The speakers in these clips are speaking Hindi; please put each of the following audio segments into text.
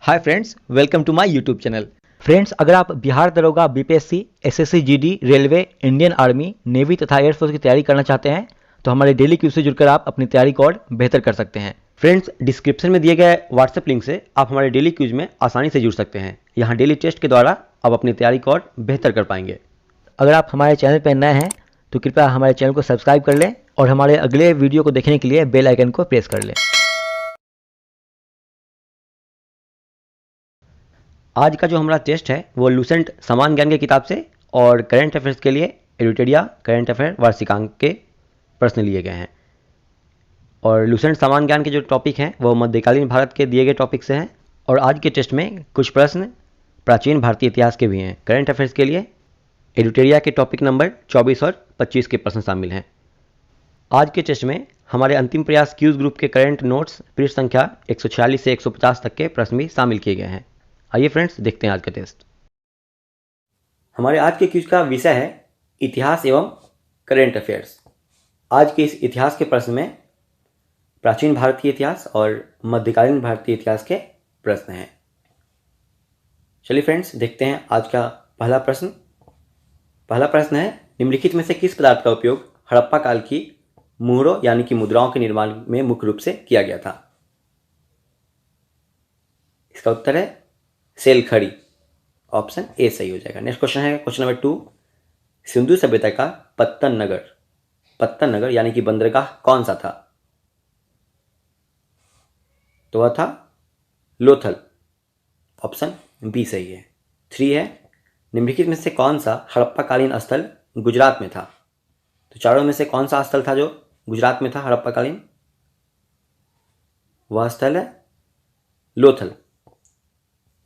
Hi friends, welcome to my YouTube channel. Friends, अगर आप बिहार दरोगा, BPSC, SSC GD, railway, Indian Army, navy तथा एयरफोर्स की तैयारी करना चाहते हैं तो हमारे डेली क्यूज से जुड़कर आप अपनी तैयारी को और बेहतर कर सकते हैं। फ्रेंड्स, डिस्क्रिप्शन में दिए गए व्हाट्सएप लिंक से आप हमारे डेली क्यूज में आसानी से जुड़ सकते हैं। यहाँ डेली टेस्ट के द्वारा आप अपनी तैयारी को और बेहतर कर पाएंगे। अगर आप हमारे चैनल पर नए हैं तो कृपया हमारे चैनल को सब्सक्राइब कर लें और हमारे अगले वीडियो को देखने के लिए बेल आइकन को प्रेस कर लें। आज का जो हमारा टेस्ट है वो लूसेंट समान ज्ञान की किताब से और करंट अफेयर्स के लिए एडिटोरिया करंट अफेयर वार्षिकांक के प्रश्न लिए गए हैं। और लूसेंट समान ज्ञान के जो टॉपिक हैं वो मध्यकालीन भारत के दिए गए टॉपिक से हैं। और आज के टेस्ट में कुछ प्रश्न प्राचीन भारतीय इतिहास के भी हैं। करंट अफेयर्स के लिए एडिटोरिया के टॉपिक नंबर 24 और 25 के प्रश्न शामिल हैं। आज के टेस्ट में हमारे अंतिम प्रयास क्यूज ग्रुप के करंट नोट्स पृष्ठ संख्या 146 से 150 तक के प्रश्न भी शामिल किए गए हैं। आइए फ्रेंड्स, देखते हैं आज का टेस्ट। हमारे आज के क्विज का विषय है इतिहास एवं करंट अफेयर्स। आज के इस इतिहास के प्रश्न में प्राचीन भारतीय इतिहास और मध्यकालीन भारतीय इतिहास के प्रश्न हैं। चलिए फ्रेंड्स, देखते हैं आज का पहला प्रश्न। पहला प्रश्न है, निम्नलिखित में से किस पदार्थ का उपयोग हड़प्पा काल की मुहरों यानी कि मुद्राओं के निर्माण में मुख्य रूप से किया गया था? इसका उत्तर है सेल खड़ी। ऑप्शन ए सही हो जाएगा। नेक्स्ट क्वेश्चन है क्वेश्चन नंबर 2, सिंधु सभ्यता का पत्तन नगर यानी कि बंदरगाह कौन सा था? तो वह था लोथल। ऑप्शन बी सही है। 3 है, निम्नलिखित में से कौन सा हड़प्पाकालीन स्थल गुजरात में था? तो चारों में से कौन सा स्थल था जो गुजरात में था हड़प्पाकालीन? वह स्थल है लोथल,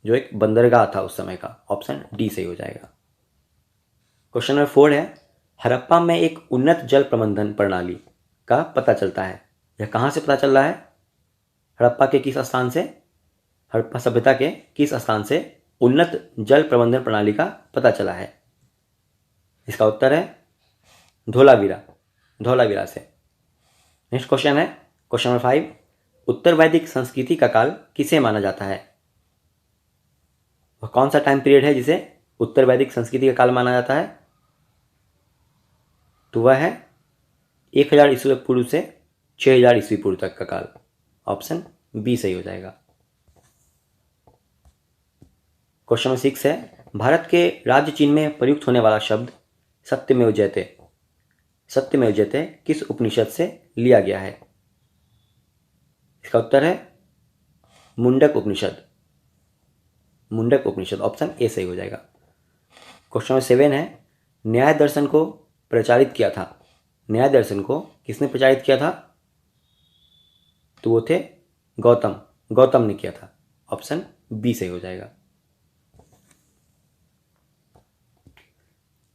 जो एक बंदरगाह था उस समय का। ऑप्शन डी सही हो जाएगा। क्वेश्चन नंबर 4 है, हड़प्पा में एक उन्नत जल प्रबंधन प्रणाली का पता चलता है। यह कहाँ से पता चल रहा है? हड़प्पा के किस स्थान से, हड़प्पा सभ्यता के किस स्थान से उन्नत जल प्रबंधन प्रणाली का पता चला है? इसका उत्तर है धौलावीरा से। नेक्स्ट क्वेश्चन है क्वेश्चन नंबर 5, उत्तर वैदिक संस्कृति का काल किसे माना जाता है? वह कौन सा टाइम पीरियड है जिसे उत्तर वैदिक संस्कृति का काल माना जाता है? तो वह है 1000 ईस्वी पूर्व से 6000 ईस्वी पूर्व तक का काल। ऑप्शन बी सही हो जाएगा। क्वेश्चन नंबर 6 है, भारत के राज्य चिन्ह में प्रयुक्त होने वाला शब्द सत्यमेव जयते किस उपनिषद से लिया गया है? इसका उत्तर है मुंडक उपनिषद। ऑप्शन ए सही हो जाएगा। क्वेश्चन नंबर 7 है, न्याय दर्शन को प्रचारित किया था। न्याय दर्शन को किसने प्रचारित किया था? तो वो थे गौतम ने किया था। ऑप्शन बी सही हो जाएगा।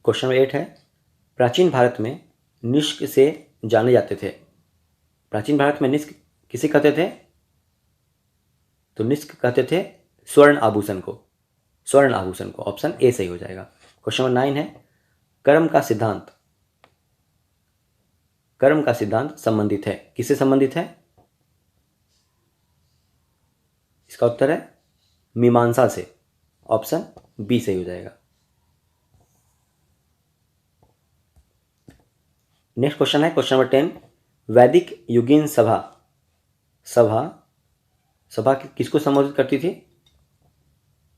क्वेश्चन नंबर 8 है, प्राचीन भारत में निष्क से जाने जाते थे। प्राचीन भारत में निष्क किसे कहते थे? तो निष्क कहते थे स्वर्ण आभूषण को। ऑप्शन ए सही हो जाएगा। क्वेश्चन नंबर 9 है, कर्म का सिद्धांत संबंधित है, किससे संबंधित है? इसका उत्तर है मीमांसा से। ऑप्शन बी सही हो जाएगा। नेक्स्ट क्वेश्चन है क्वेश्चन नंबर 10, वैदिक युगीन सभा किसको संबोधित करती थी?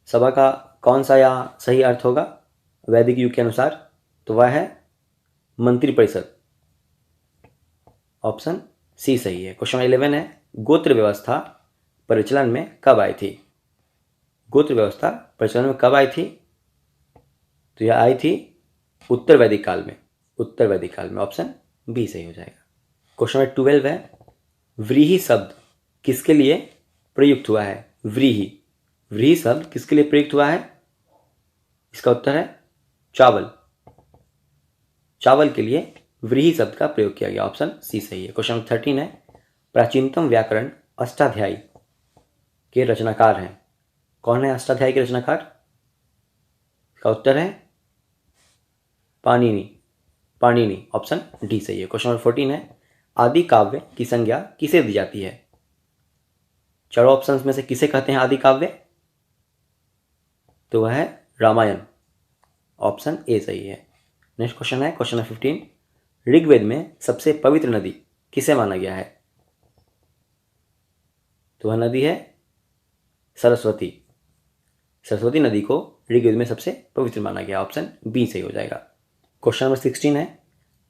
सभा का कौन सा या सही अर्थ होगा वैदिक युग के अनुसार? तो वह है मंत्रिपरिषद। ऑप्शन सी सही है। क्वेश्चन 11 है, गोत्र व्यवस्था प्रचलन में कब आई थी? तो यह आई थी उत्तर वैदिक काल में। ऑप्शन बी सही हो जाएगा। क्वेश्चन नंबर 12 है, व्रीहि शब्द किसके लिए प्रयुक्त हुआ है? व्रीहि शब्द किसके लिए प्रयुक्त हुआ है? इसका उत्तर है चावल के लिए व्रीहि शब्द का प्रयोग किया गया। ऑप्शन सी सही है। क्वेश्चन नंबर 13 है, प्राचीनतम व्याकरण अष्टाध्यायी के रचनाकार हैं। कौन है अष्टाध्यायी के रचनाकार? इसका उत्तर है पाणिनि। ऑप्शन डी सही है। क्वेश्चन नंबर 14 है, आदि काव्य की संज्ञा किसे दी जाती है? चारों ऑप्शंस में से किसे कहते हैं आदि काव्य? तो वह है रामायण, ऑप्शन ए सही है। नेक्स्ट क्वेश्चन है क्वेश्चन नंबर 15, ऋग्वेद में सबसे पवित्र नदी किसे माना गया है? तो वह नदी है सरस्वती। सरस्वती नदी को ऋग्वेद में सबसे पवित्र माना गया, ऑप्शन बी सही हो जाएगा। क्वेश्चन नंबर 16 है,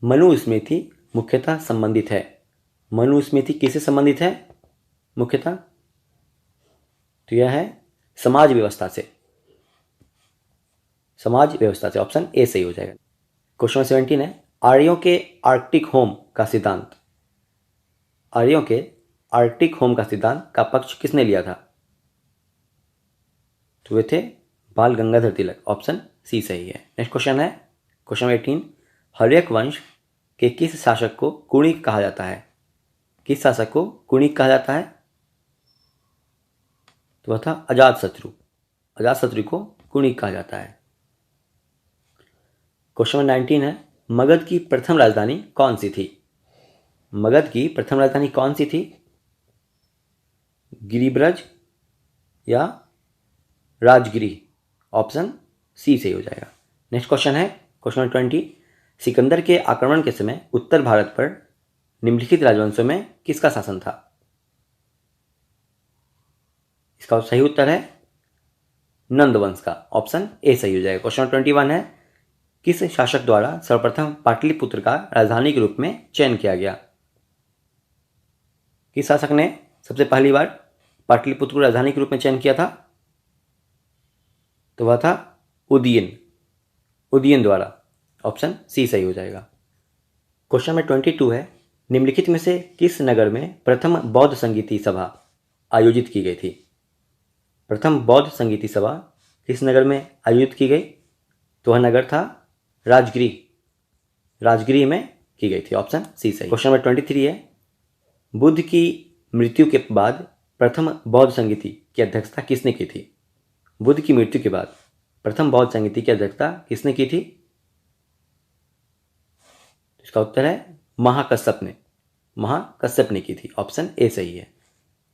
मनुस्मृति मुख्यतः संबंधित है। मनुस्मृति किससे संबंधित है मुख्यतः? तो यह है समाज व्यवस्था से, समाज व्यवस्था से, ऑप्शन ए सही हो जाएगा। क्वेश्चन 17 है, आर्यों के आर्कटिक होम का सिद्धांत, आर्यों के आर्कटिक होम का सिद्धांत का पक्ष किसने लिया था? तो वे थे बाल गंगाधर तिलक, ऑप्शन सी सही है। नेक्स्ट क्वेश्चन है क्वेश्चन 18, हर्यक वंश के किस शासक को कुणिक कहा जाता है? किस शासक को कुणिक कहा जाता है? तो वह था अजातशत्रु। अजातशत्रु को कुणिक कहा जाता है। क्वेश्चन 19 है, मगध की प्रथम राजधानी कौन सी थी? मगध की प्रथम राजधानी कौन सी थी? गिरिब्रज या राजगिरी, ऑप्शन सी सही हो जाएगा। नेक्स्ट क्वेश्चन है क्वेश्चन 20, सिकंदर के आक्रमण के समय उत्तर भारत पर निम्नलिखित राजवंशों में किसका शासन था? इसका सही उत्तर है नंद वंश का, ऑप्शन ए सही हो जाएगा। क्वेश्चन 21 है, किस शासक द्वारा सर्वप्रथम पाटलिपुत्र का राजधानी के रूप में चयन किया गया? किस शासक ने सबसे पहली बार पाटलिपुत्र को राजधानी के रूप में चयन किया था? तो वह था उदयन, उदयन द्वारा, ऑप्शन सी सही हो जाएगा। क्वेश्चन में 22 है, निम्नलिखित में से किस नगर में प्रथम बौद्ध संगीति सभा आयोजित की गई थी? प्रथम बौद्ध संगीति सभा किस नगर में आयोजित की गई? तो वह नगर था राजगिरी, राजगिरी में की गई थी, ऑप्शन सी सही। क्वेश्चन नंबर 23 है, बुद्ध की मृत्यु के बाद प्रथम बौद्ध संगीति की अध्यक्षता किसने की थी? बुद्ध की मृत्यु के बाद प्रथम बौद्ध संगीति की अध्यक्षता किसने की थी? इसका उत्तर है महाकश्यप ने, महाकश्यप ने की थी, ऑप्शन ए सही है।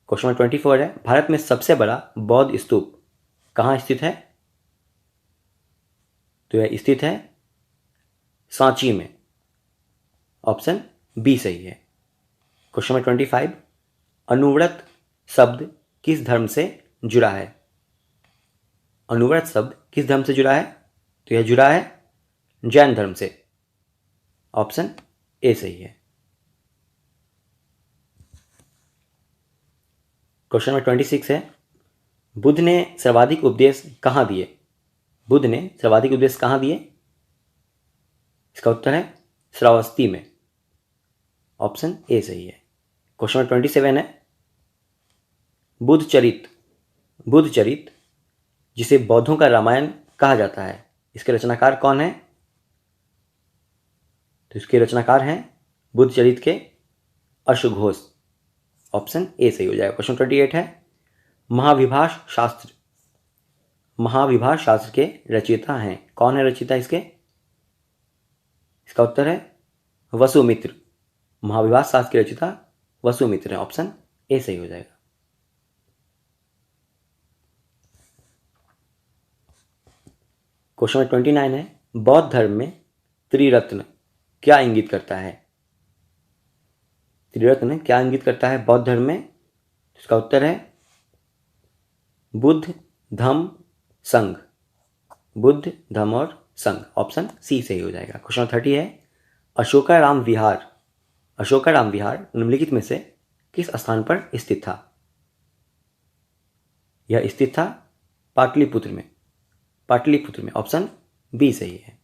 क्वेश्चन नंबर 24 है, भारत में सबसे बड़ा बौद्ध स्तूप कहाँ स्थित है? तो यह स्थित है सांची में, ऑप्शन बी सही है। क्वेश्चन नंबर 25, अनुव्रत शब्द किस धर्म से जुड़ा है? अनुव्रत शब्द किस धर्म से जुड़ा है? तो यह जुड़ा है जैन धर्म से, ऑप्शन ए सही है। क्वेश्चन नंबर 26 है, बुद्ध ने सर्वाधिक उपदेश कहाँ दिए? बुद्ध ने सर्वाधिक उपदेश कहाँ दिए? इसका उत्तर है श्रावस्ती में, ऑप्शन ए सही है। क्वेश्चन नंबर 27 है, बुद्ध चरित, बुद्ध चरित जिसे बौद्धों का रामायण कहा जाता है, इसके रचनाकार कौन है? तो इसके रचनाकार हैं बुद्ध चरित के अश्वघोष, ऑप्शन ए सही हो जाएगा। क्वेश्चन 28 है, महाविभाष शास्त्र, महाविभाष शास्त्र के रचयिता हैं, कौन है रचयिता इसके? इसका उत्तर है वसुमित्र, महाविभाष शास्त्र के रचयिता वसुमित्र है, ऑप्शन ए सही हो जाएगा। क्वेश्चन नंबर 29 है, बौद्ध धर्म में त्रिरत्न क्या इंगित करता है? त्रिरत्न क्या इंगित करता है बौद्ध धर्म में? इसका उत्तर है बुद्ध, धम्म, संघ, बुद्ध, धम्म और संघ, ऑप्शन सी सही हो जाएगा। क्वेश्चन 30 है, अशोकाराम विहार, अशोकाराम विहार निम्नलिखित में से किस स्थान पर स्थित था? यह स्थित था पाटलिपुत्र में, पाटलिपुत्र में, ऑप्शन बी सही है।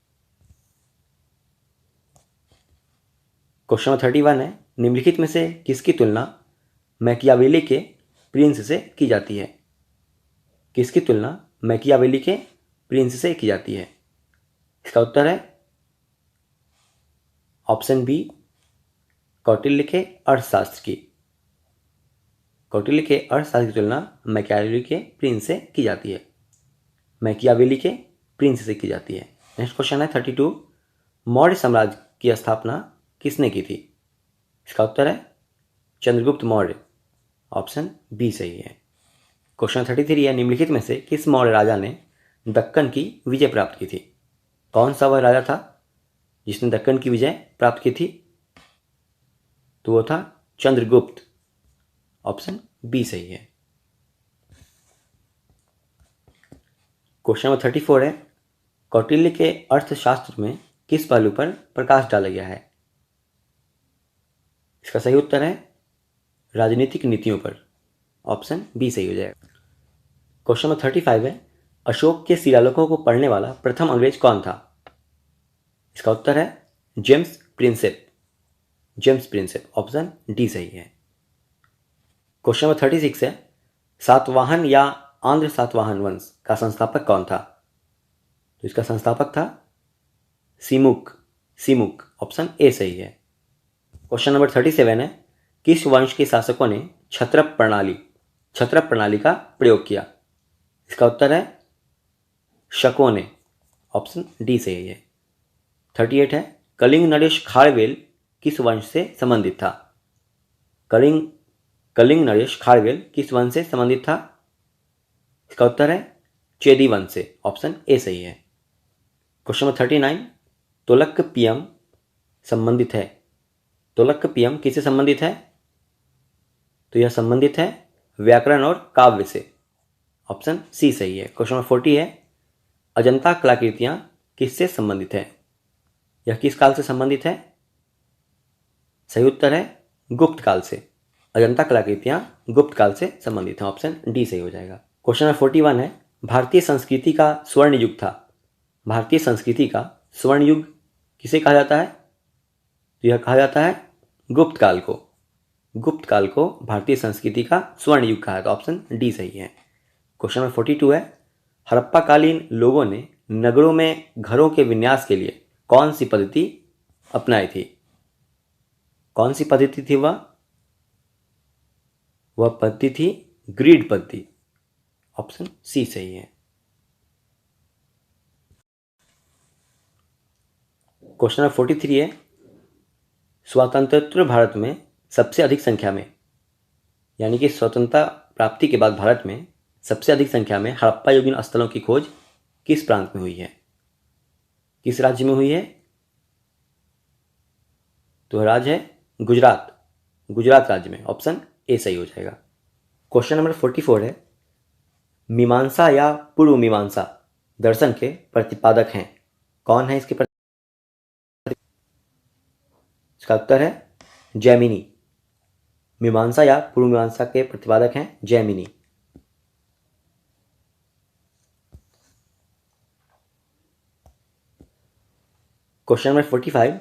क्वेश्चन 31 है, निम्नलिखित में से किसकी तुलना मैकियावेली के प्रिंस से की जाती है? किसकी तुलना मैकियावेली के प्रिंस से की जाती है? इसका उत्तर है ऑप्शन बी, कौटिल्य के अर्थशास्त्र की, कौटिल्य के अर्थशास्त्र की तुलना मैकियावेली के प्रिंस से की जाती है, मैकियावेली के प्रिंस से की जाती है। नेक्स्ट क्वेश्चन है 32, मौर्य साम्राज्य की स्थापना किसने की थी? इसका उत्तर है चंद्रगुप्त मौर्य, ऑप्शन बी सही है। क्वेश्चन 33 है, निम्नलिखित में से किस मौर्य राजा ने दक्कन की विजय प्राप्त की थी? कौन सा वह राजा था जिसने दक्कन की विजय प्राप्त की थी? तो वो था चंद्रगुप्त। ऑप्शन बी सही है। क्वेश्चन नंबर 34 है, कौटिल्य के अर्थशास्त्र में किस पहलू पर प्रकाश डाला गया है? इसका सही उत्तर है राजनीतिक नीतियों पर। ऑप्शन बी सही हो जाएगा। क्वेश्चन नंबर 35 है, अशोक के शिलालेखों को पढ़ने वाला प्रथम अंग्रेज कौन था? इसका उत्तर है James Prinsep. James Prinsep. Option D सही है। क्वेश्चन नंबर 36 है, सातवाहन या आंध्र सातवाहन वंश का संस्थापक कौन था? तो इसका संस्थापक था सीमुक। सीमुक। ऑप्शन ए सही है। क्वेश्चन नंबर 37 है, किस वंश के शासकों ने क्षत्रप प्रणाली का प्रयोग किया? इसका उत्तर है शकों ने। ऑप्शन डी सही है। 38 है, कलिंग नरेश खारवेल किस वंश से संबंधित था? कलिंग नरेश खारवेल किस वंश से संबंधित था? इसका उत्तर है चेदी वंश से। ऑप्शन ए सही है। क्वेश्चन नंबर 39, तोलक्कपियम संबंधित है। तोलक्कपियम किससे संबंधित है? तो यह संबंधित है व्याकरण और काव्य से। ऑप्शन सी सही है। क्वेश्चन नंबर 40 है, अजंता कलाकृतियां किससे संबंधित है? यह किस काल से संबंधित है? सही उत्तर है गुप्त काल से। अजंता कलाकृतियां गुप्त काल से संबंधित हैं। ऑप्शन डी सही हो जाएगा। क्वेश्चन नंबर 41 है, भारतीय संस्कृति का स्वर्ण युग था। भारतीय संस्कृति का स्वर्ण युग किसे कहा जाता है? तो यह कहा जाता है गुप्त काल को। गुप्त काल को भारतीय संस्कृति का स्वर्ण युग कहा जाता है। ऑप्शन डी सही है। क्वेश्चन नंबर 42 है, हड़प्पाकालीन लोगों ने नगरों में घरों के विन्यास के लिए कौन सी पद्धति अपनाई थी? कौन सी पद्धति थी वह पद्धति थी ग्रिड पद्धति। ऑप्शन सी सही है। क्वेश्चन नंबर 43 है, स्वतंत्र भारत में सबसे अधिक संख्या में, यानी कि स्वतंत्रता प्राप्ति के बाद भारत में सबसे अधिक संख्या में हड़प्पा युगीन स्थलों की खोज किस प्रांत में हुई है? किस राज्य में हुई है? तो राज्य है गुजरात। गुजरात राज्य में। ऑप्शन ए सही हो जाएगा। क्वेश्चन नंबर 44 है, मीमांसा या पूर्व मीमांसा दर्शन के प्रतिपादक हैं। कौन है इसके इसका उत्तर है जैमिनी। मीमांसा या पूर्व मीमांसा के प्रतिपादक हैं जैमिनी। क्वेश्चन नंबर 45,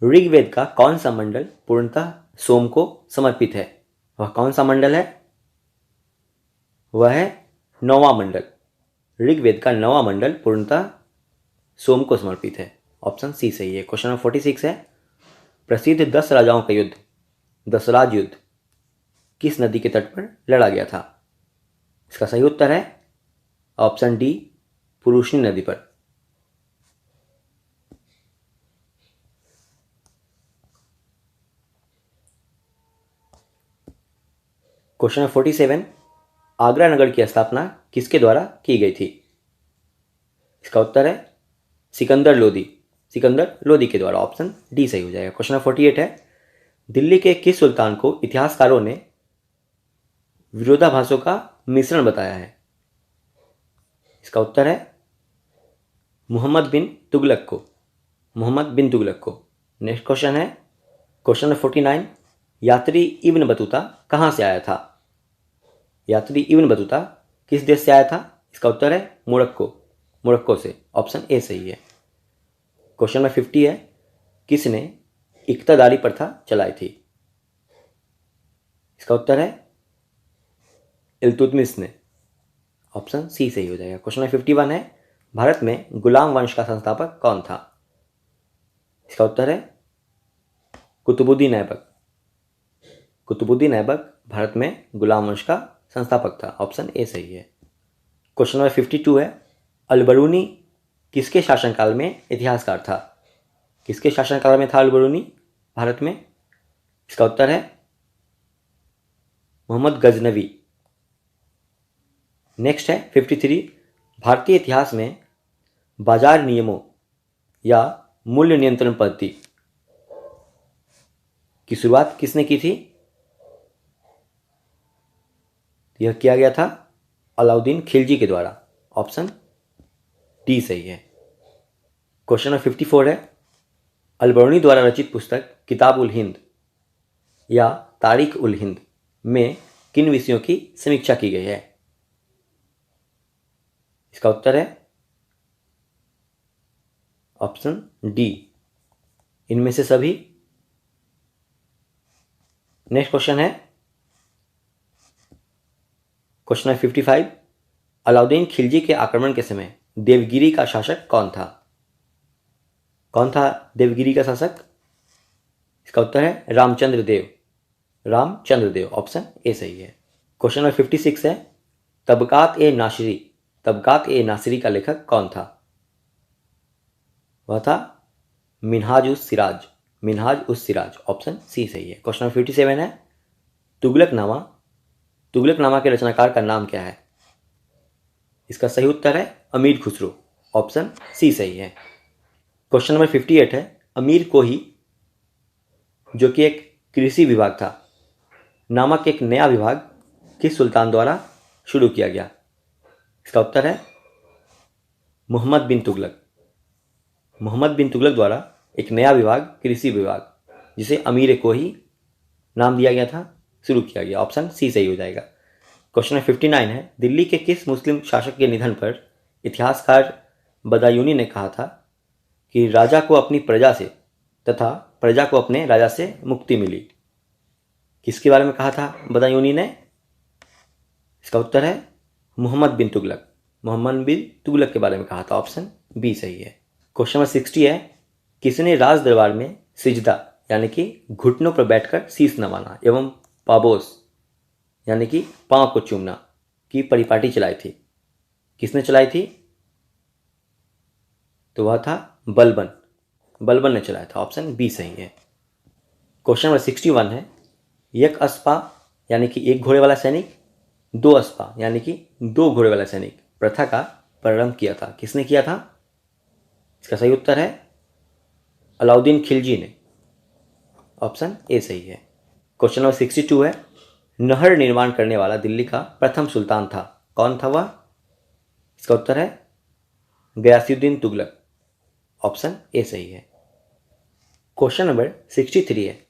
ऋग्वेद का कौन सा मंडल पूर्णतः सोम को समर्पित है? वह कौन सा मंडल है? वह है 9वां मंडल। ऋग्वेद का 9वां मंडल पूर्णतः सोम को समर्पित है। ऑप्शन सी सही है। क्वेश्चन नंबर 46 है, प्रसिद्ध 10 राजाओं का युद्ध, दसराज युद्ध किस नदी के तट पर लड़ा गया था? इसका सही उत्तर है ऑप्शन डी, पुरुषनी नदी पर। क्वेश्चन नंबर 47, आगरा नगर की स्थापना किसके द्वारा की गई थी? इसका उत्तर है सिकंदर लोदी के द्वारा। ऑप्शन डी सही हो जाएगा। क्वेश्चन नंबर 48 है, दिल्ली के किस सुल्तान को इतिहासकारों ने विरोधाभासों का मिश्रण बताया है? इसका उत्तर है मोहम्मद बिन तुगलक को। नेक्स्ट क्वेश्चन है, क्वेश्चन नंबर 49, यात्री इब्न बतूता कहाँ से आया था? यात्री इब्न बतूता किस देश से आया था? इसका उत्तर है मोरक्को से। ऑप्शन ए सही है। क्वेश्चन नंबर 50 है, किसने इक्तादारी प्रथा चलाई थी? इसका उत्तर है इल्तुतमिश ने। ऑप्शन सी सही हो जाएगा। क्वेश्चन नंबर 51 है, भारत में गुलाम वंश का संस्थापक कौन था? इसका उत्तर है कुतुबुद्दीन ऐबक भारत में गुलाम वंश का संस्थापक था। ऑप्शन ए सही है। क्वेश्चन नंबर 52 है, अलबरूनी किसके शासनकाल में इतिहासकार था? किसके शासनकाल में था अलबरूनी भारत में? इसका उत्तर है मोहम्मद गजनवी। नेक्स्ट है 53, भारतीय इतिहास में बाजार नियमों या मूल्य नियंत्रण पद्धति की शुरुआत किसने की थी? यह किया गया था अलाउद्दीन खिलजी के द्वारा। ऑप्शन डी सही है। क्वेश्चन नंबर 54 है, अलबरूनी द्वारा रचित पुस्तक किताब उल हिंद या तारीख उल हिंद में किन विषयों की समीक्षा की गई है? इसका उत्तर है ऑप्शन डी, इनमें से सभी। नेक्स्ट क्वेश्चन है क्वेश्चन नंबर 55, अलाउद्दीन खिलजी के आक्रमण के समय देवगिरी का शासक कौन था? कौन था देवगिरी का शासक? इसका उत्तर है रामचंद्र देव। रामचंद्र देव, ऑप्शन ए सही है। क्वेश्चन नंबर 56 है, तबकात ए नासिरी का लेखक कौन था? वह था मिनहाज उस सिराज, ऑप्शन सी सही है। क्वेश्चन नंबर 57 है, तुगलकनामा के रचनाकार का नाम क्या है? इसका सही उत्तर है अमीर खुसरो, ऑप्शन सी सही है। क्वेश्चन नंबर 58 है, अमीर कोही जो कि एक कृषि विभाग था नामक एक नया विभाग किस सुल्तान द्वारा शुरू किया गया? इसका उत्तर है मोहम्मद बिन तुगलक द्वारा एक नया विभाग, कृषि विभाग, जिसे अमीर कोही नाम दिया गया था, शुरू किया गया। ऑप्शन सी सही हो जाएगा। क्वेश्चन नंबर 59 है, दिल्ली के किस मुस्लिम शासक के निधन पर इतिहासकार बदायूनी ने कहा था कि राजा को अपनी प्रजा से तथा प्रजा को अपने राजा से मुक्ति मिली? किसके बारे में कहा था बदायूनी ने? इसका उत्तर है मोहम्मद बिन तुगलक के बारे में कहा था। ऑप्शन बी सही है। क्वेश्चन नंबर 60 है, किसने राज दरबार में सिजदा यानी कि घुटनों पर बैठकर शीश नवाना एवं पाबोस यानी कि पांव को चूमना की परिपाटी चलाई थी? किसने चलाई थी? तो वह था बलबन ने चलाया था। ऑप्शन बी सही है। क्वेश्चन नंबर 61 है, एक अस्पा यानी कि एक घोड़े वाला सैनिक, दो अस्पा यानी कि दो घोड़े वाला सैनिक प्रथा का प्रारंभ किया था? किसने किया था? इसका सही उत्तर है अलाउद्दीन खिलजी ने। ऑप्शन ए सही है। क्वेश्चन नंबर 62 है, नहर निर्माण करने वाला दिल्ली का प्रथम सुल्तान था, कौन था वह? इसका उत्तर है गयासुद्दीन तुगलक। ऑप्शन ए सही है। क्वेश्चन नंबर 63 है,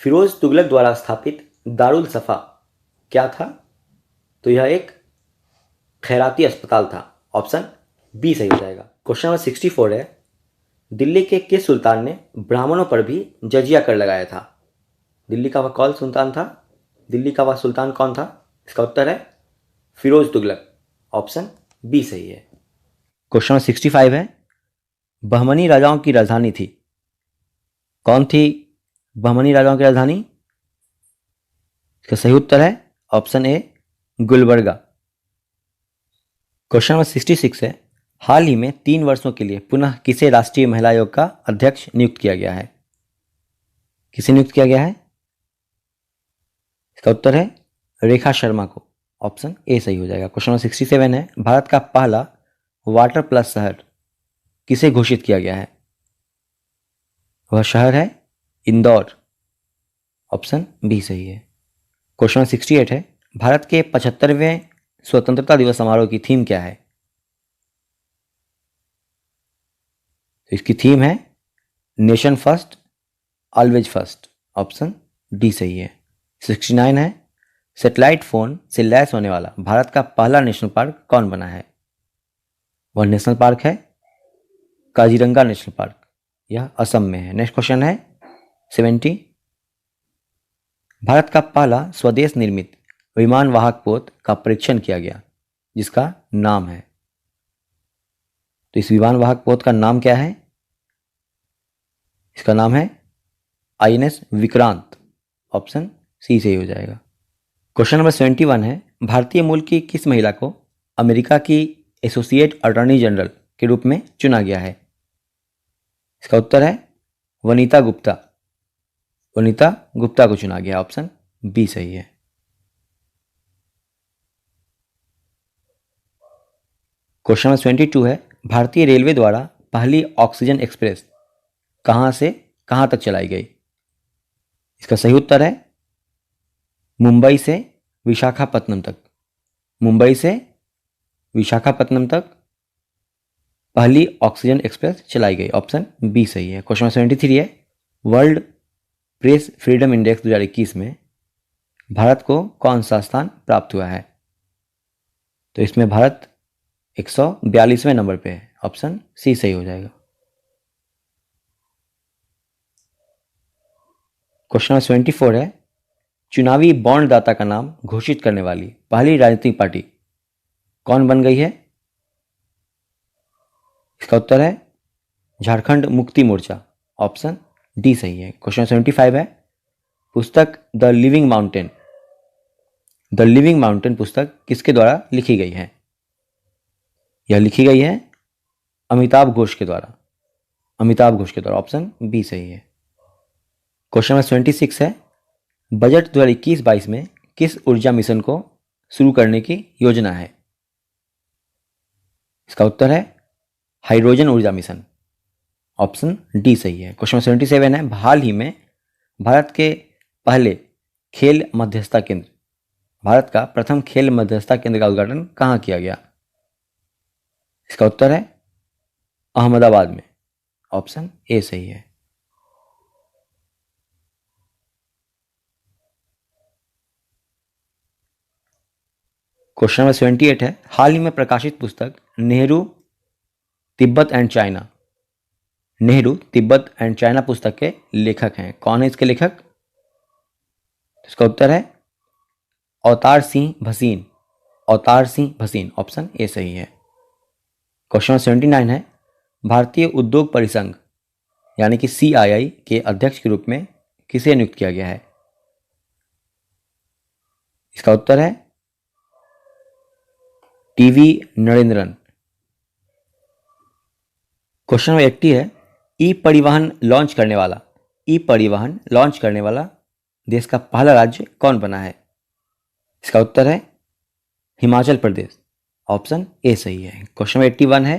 फिरोज तुगलक द्वारा स्थापित दारुल सफा क्या था? तो यह एक खैराती अस्पताल था। ऑप्शन बी सही हो जाएगा। क्वेश्चन नंबर 64 है, दिल्ली के किस सुल्तान ने ब्राह्मणों पर भी जजिया कर लगाया था? दिल्ली का वह सुल्तान कौन था? इसका उत्तर है फिरोज तुगलक। ऑप्शन बी सही है। क्वेश्चन नंबर 65 है, बहमनी राजाओं की राजधानी थी, कौन थी बहमनी राजाओं की राजधानी? इसका सही उत्तर है option A Gulbarga. Question number 66 है, हाल ही में 3 वर्षों के लिए पुनः किसे राष्ट्रीय महिला आयोग का अध्यक्ष नियुक्त किया गया है? किसे नियुक्त किया गया है? इसका उत्तर है रेखा शर्मा को। ऑप्शन ए सही हो जाएगा। क्वेश्चन नंबर 67 है, भारत का पहला वाटर प्लस शहर किसे घोषित किया गया है? वह शहर है इंदौर। ऑप्शन बी सही है। क्वेश्चन नंबर 68 है, भारत के 75वें स्वतंत्रता दिवस समारोह की थीम क्या है? तो इसकी थीम है nation first always first. Option D सही है। 69 है, सैटेलाइट फोन से लैस होने वाला भारत का पहला नेशनल पार्क कौन बना है? वह नेशनल पार्क है काजीरंगा नेशनल पार्क, यह असम में है। नेक्स्ट क्वेश्चन है 70, भारत का पहला स्वदेश निर्मित विमान वाहक पोत का परीक्षण किया गया जिसका नाम है? तो इस विमान वाहक पोत का नाम क्या है? इसका नाम है INS विक्रांत। ऑप्शन सी सही हो जाएगा। क्वेश्चन नंबर 71 है, भारतीय मूल की किस महिला को अमेरिका की एसोसिएट अटॉर्नी जनरल के रूप में चुना गया है? इसका उत्तर है वनीता गुप्ता को चुना गया। ऑप्शन बी सही है। क्वेश्चन नंबर 22 है, भारतीय रेलवे द्वारा पहली ऑक्सीजन एक्सप्रेस कहाँ से कहाँ तक चलाई गई? इसका सही उत्तर है मुंबई से विशाखापत्तनम तक। मुंबई से विशाखापत्तनम तक पहली ऑक्सीजन एक्सप्रेस चलाई गई। ऑप्शन बी सही है। क्वेश्चन नंबर 73 है, वर्ल्ड प्रेस फ्रीडम इंडेक्स 2021 में भारत को कौन सा स्थान प्राप्त हुआ है? तो इसमें भारत 142वें नंबर पे है। ऑप्शन सी सही हो जाएगा। क्वेश्चन नंबर 74 है, चुनावी बॉन्ड दाता का नाम घोषित करने वाली पहली राजनीतिक पार्टी कौन बन गई है? इसका उत्तर है झारखंड मुक्ति मोर्चा। ऑप्शन डी सही है। क्वेश्चन 75 है, पुस्तक द लिविंग माउंटेन पुस्तक किसके द्वारा लिखी गई है? यह लिखी गई है अमिताभ घोष के द्वारा। ऑप्शन बी सही है। क्वेश्चन नंबर 26 है, बजट 2021-22 में किस ऊर्जा मिशन को शुरू करने की योजना है? इसका उत्तर है हाइड्रोजन ऊर्जा मिशन। ऑप्शन डी सही है। क्वेश्चन 77 है, हाल ही में भारत का प्रथम खेल मध्यस्थता केंद्र का उद्घाटन कहाँ किया गया? इसका उत्तर है अहमदाबाद में। ऑप्शन ए सही है। क्वेश्चन नंबर 78 है, हाल ही में प्रकाशित पुस्तक नेहरू तिब्बत एंड चाइना पुस्तक के लेखक हैं। कौन है इसके लेखक? इसका उत्तर है अवतार सिंह भसीन। ऑप्शन ए सही है। क्वेश्चन नंबर 79 है, भारतीय उद्योग परिसंघ यानी कि CII के अध्यक्ष के रूप में किसे नियुक्त किया गया है? इसका उत्तर है TV नरेंद्रन। क्वेश्चन नंबर 80 है, ई परिवहन लॉन्च करने वाला देश का पहला राज्य कौन बना है? इसका उत्तर है हिमाचल प्रदेश। ऑप्शन ए सही है। क्वेश्चन नंबर 81 है,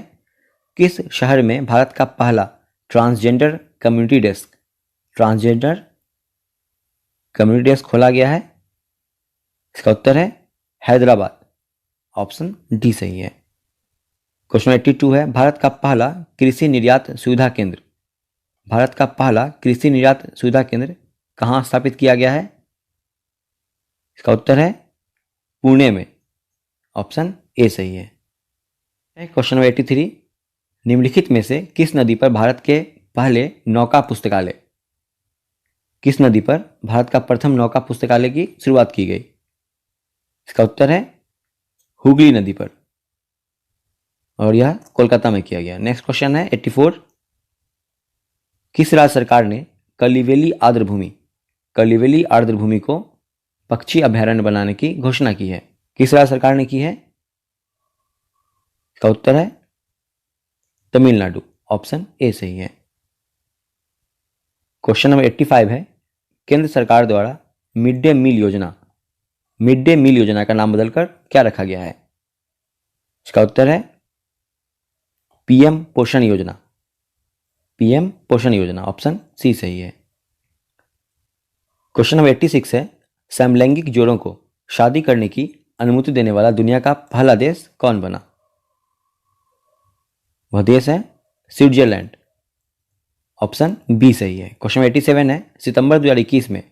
किस शहर में भारत का पहला ट्रांसजेंडर कम्युनिटी डेस्क खोला गया है? इसका उत्तर है हैदराबाद। ऑप्शन डी सही है। क्वेश्चन 82 है, भारत का पहला कृषि निर्यात सुविधा केंद्र कहाँ स्थापित किया गया है? इसका उत्तर है पुणे में। ऑप्शन ए सही है। क्वेश्चन नंबर 83, निम्नलिखित में से किस नदी पर भारत का प्रथम नौका पुस्तकालय की शुरुआत की गई? इसका उत्तर है हुगली नदी पर और यह कोलकाता में किया गया। नेक्स्ट क्वेश्चन है 84, किस राज्य सरकार ने कलिवेली आर्द्रभूमि को पक्षी अभयारण्य बनाने की घोषणा की है? किस राज्य सरकार ने की है? इसका उत्तर है तमिलनाडु। ऑप्शन ए सही है। क्वेश्चन नंबर 85 है, केंद्र सरकार द्वारा मिड डे मील योजना का नाम बदलकर क्या रखा गया है? इसका उत्तर है पीएम पोषण योजना। ऑप्शन सी सही है। क्वेश्चन नंबर 86 है, समलैंगिक जोड़ों को शादी करने की अनुमति देने वाला दुनिया का पहला देश कौन बना? वह देश है स्विट्जरलैंड। ऑप्शन बी सही है। क्वेश्चन 87 है, सितंबर 2021 में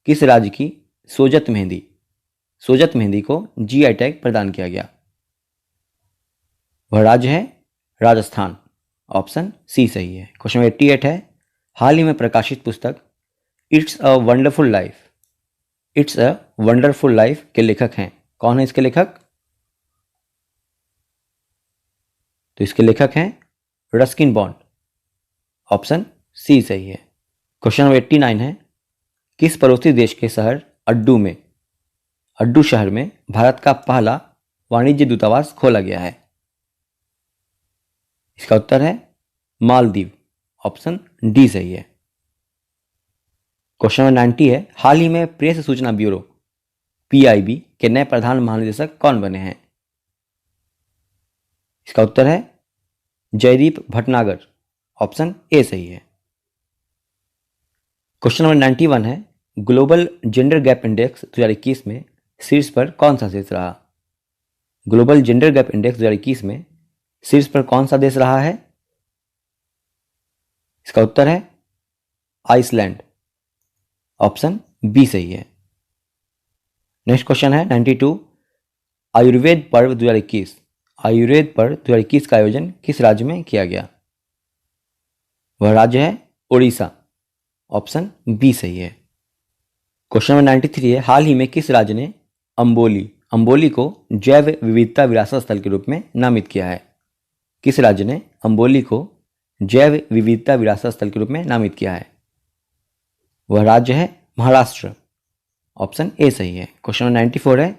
किस राज्य की सोजत मेहंदी को GI टैग प्रदान किया गया? वह राज्य है राजस्थान। ऑप्शन सी सही है। क्वेश्चन 88 है, हाल ही में प्रकाशित पुस्तक इट्स अ वंडरफुल लाइफ के लेखक हैं। कौन है इसके लेखक? तो इसके लेखक हैं रस्किन बॉन्ड। ऑप्शन सी सही है। क्वेश्चन नंबर 89 है, किस पड़ोसी देश के शहर अड्डू शहर में भारत का पहला वाणिज्य दूतावास खोला गया है? इसका उत्तर है मालदीव। ऑप्शन डी सही है। क्वेश्चन नंबर 90 है, हाल ही में प्रेस सूचना ब्यूरो PIB के नए प्रधान महानिदेशक कौन बने हैं? इसका उत्तर है जयदीप भटनागर, ऑप्शन ए सही है। क्वेश्चन नंबर 91 है, ग्लोबल जेंडर गैप इंडेक्स 2021 में शीर्ष पर कौन सा देश रहा? ग्लोबल जेंडर गैप इंडेक्स 2021 में शीर्ष पर कौन सा देश रहा है? इसका उत्तर है आइसलैंड, ऑप्शन बी सही है। नेक्स्ट क्वेश्चन है 92, आयुर्वेद पर्व 2021, आयुर्वेद पर्व 2021 का आयोजन किस राज्य में किया गया? वह राज्य है उड़ीसा, ऑप्शन बी सही है। क्वेश्चन नंबर 93 है, हाल ही में किस राज्य ने अंबोली को जैव विविधता विरासत स्थल के रूप में नामित किया है? किस राज्य ने अंबोली को जैव विविधता विरासत स्थल के रूप में नामित किया है? वह राज्य है महाराष्ट्र, ऑप्शन ए सही है। क्वेश्चन नंबर 94 है,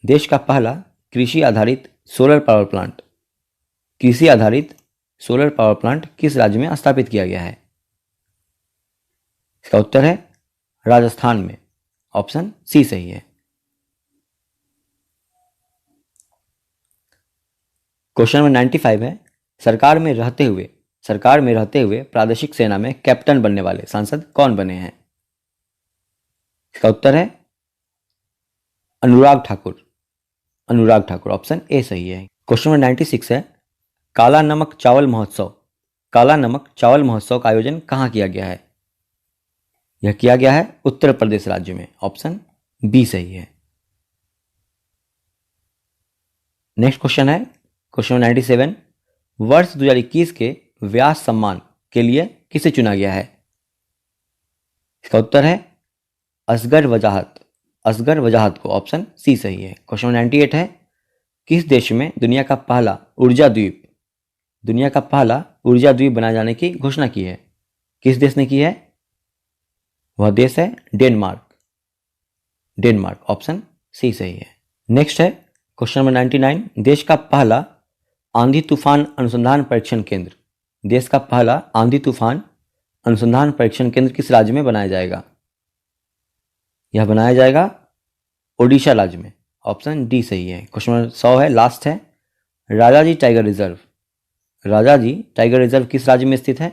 देश का पहला कृषि आधारित सोलर पावर प्लांट किस राज्य में स्थापित किया गया है? इसका उत्तर है राजस्थान में, ऑप्शन सी सही है। क्वेश्चन नंबर 95 है, सरकार में रहते हुए प्रादेशिक सेना में कैप्टन बनने वाले सांसद कौन बने हैं? इसका उत्तर है अनुराग ठाकुर, ऑप्शन ए सही है। क्वेश्चन नंबर 96 है, काला नमक चावल महोत्सव का आयोजन कहाँ किया गया है? यह किया गया है उत्तर प्रदेश राज्य में, ऑप्शन बी सही है। नेक्स्ट क्वेश्चन है क्वेश्चन नंबर 97, वर्ष 2021 के व्यास सम्मान के लिए किसे चुना गया है? इसका उत्तर है असगर वजाहत को, ऑप्शन सी सही है। क्वेश्चन नंबर 98 है, किस देश में दुनिया का पहला ऊर्जा द्वीप बनाए जाने की घोषणा की है? किस देश ने की है? वह देश है डेनमार्क, ऑप्शन सी सही है। नेक्स्ट है क्वेश्चन नंबर 99, देश का पहला आंधी तूफान अनुसंधान परीक्षण केंद्र किस राज्य में बनाया जाएगा? यह बनाया जाएगा ओडिशा राज्य में, ऑप्शन डी सही है। क्वेश्चन नंबर 100 है, लास्ट है, राजाजी टाइगर रिजर्व किस राज्य में स्थित है?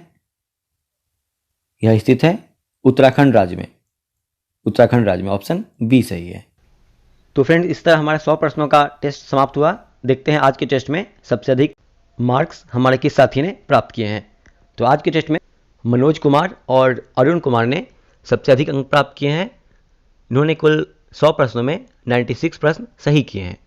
यह स्थित है उत्तराखंड राज्य में, ऑप्शन बी सही है। तो फ्रेंड्स, इस तरह हमारे 100 प्रश्नों का टेस्ट समाप्त हुआ। देखते हैं आज के टेस्ट में सबसे अधिक मार्क्स हमारे किस साथी ने प्राप्त किए हैं। तो आज के टेस्ट में मनोज कुमार और अरुण कुमार ने सबसे अधिक अंक प्राप्त किए हैं। इन्होंने कुल 100 प्रश्नों में 96 प्रश्न सही किए हैं।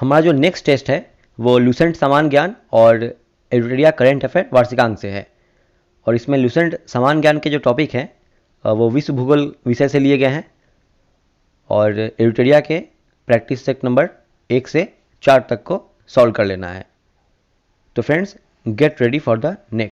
हमारा जो नेक्स्ट टेस्ट है वो लूसेंट समान ज्ञान और एडिटोरिया करंट अफेयर वार्षिकांक से है। और इसमें लूसेंट समान ज्ञान के जो टॉपिक हैं वो विश्व भूगोल विषय से लिए गए हैं और एडिटोरिया के प्रैक्टिस सेट नंबर 1 से 4 तक को सॉल्व कर लेना है। तो friends, get ready for the next.